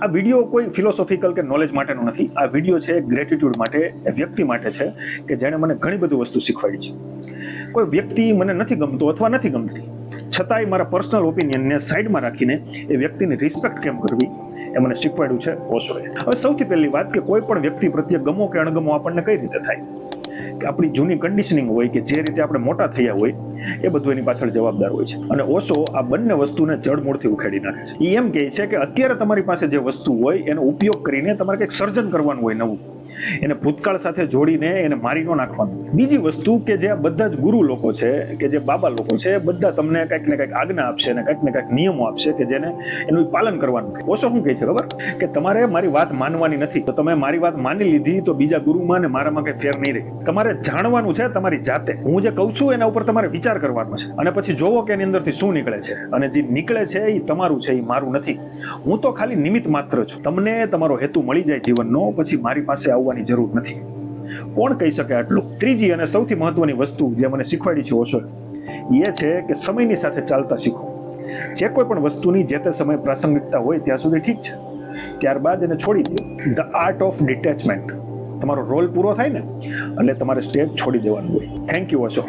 આ વિડીયો કોઈ ફિલોસોફિકલ કે નોલેજ માટેનો નથી. આ વિડીયો છે ગ્રેટિટ્યુડ માટે, વ્યક્તિ માટે છે કે જેણે મને ઘણી બધી વસ્તુ શીખવાડી છે. કોઈ વ્યક્તિ મને નથી ગમતો અથવા નથી ગમતી, છતાંય મારા પર્સનલ ઓપિનિયનને સાઈડમાં રાખીને એ વ્યક્તિની રિસ્પેક્ટ કેમ કરવી એ મને શીખવાડ્યું છે ઓશોએ. હવે સૌથી પહેલી વાત કે કોઈ પણ વ્યક્તિ પ્રત્યે ગમો કે અણગમો આપણને કઈ રીતે થાય, કે આપણી જૂની કન્ડિશનિંગ હોય કે જે રીતે આપણે મોટા થયા હોય એ બધું એની પાછળ જવાબદાર હોય છે. અને ઓશો આ બંને વસ્તુને જડમૂળથી ઉખેડી નાખે છે. એ એમ કહે છે કે અત્યારે તમારી પાસે જે વસ્તુ હોય એનો ઉપયોગ કરીને તમારે કંઈક સર્જન કરવાનું હોય નવું, એને ભૂતકાળ સાથે જોડીને એને મારી ન નાખવાનું. બીજી વસ્તુ કે જે આ બધા જ ગુરુ લોકો છે કે જે બાબા લોકો છે, બધા તમને કંઈક ને કંઈક આજ્ઞા આપશે અને કંઈક ને કંઈક નિયમો આપશે કે જેને એનું પાલન કરવાનું. ઓશો શું કહે છે ખબર, કે તમારે મારી વાત માનવાની નથી. તો તમે મારી વાત માની લીધી તો બીજા ગુરુમાં ને મારામાં કઈ ફેર નહીં રહે. તમારે જાણવાનું છે તમારી જાતે. હું જે કહું છું એના ઉપર તમારે વિચાર કરવાનો છે અને પછી જોવો કે એની અંદરથી શું નીકળે છે. અને જે નીકળે છે એ તમારું છે, એ મારું નથી. હું તો ખાલી નિમિત્ત માત્ર છું. તમને તમારો હેતુ મળી જાય જીવનનો, પછી મારી પાસે આવવાની જરૂર નથી. કોણ કહી શકે આટલું? ત્રીજી અને સૌથી મહત્વની વસ્તુ જે મને શીખવાડી છે ઓશો એ છે કે સમયની સાથે ચાલતા શીખો. જે કોઈ પણ વસ્તુની જે તે સમય પ્રાસંગિકતા હોય ત્યાં સુધી ઠીક છે, ત્યારબાદ એને છોડી દો. The art of detachment. તમારો રોલ પૂરો થાય ને એટલે તમારે સ્ટેજ છોડી દેવાનું હોય. Thank you Osho.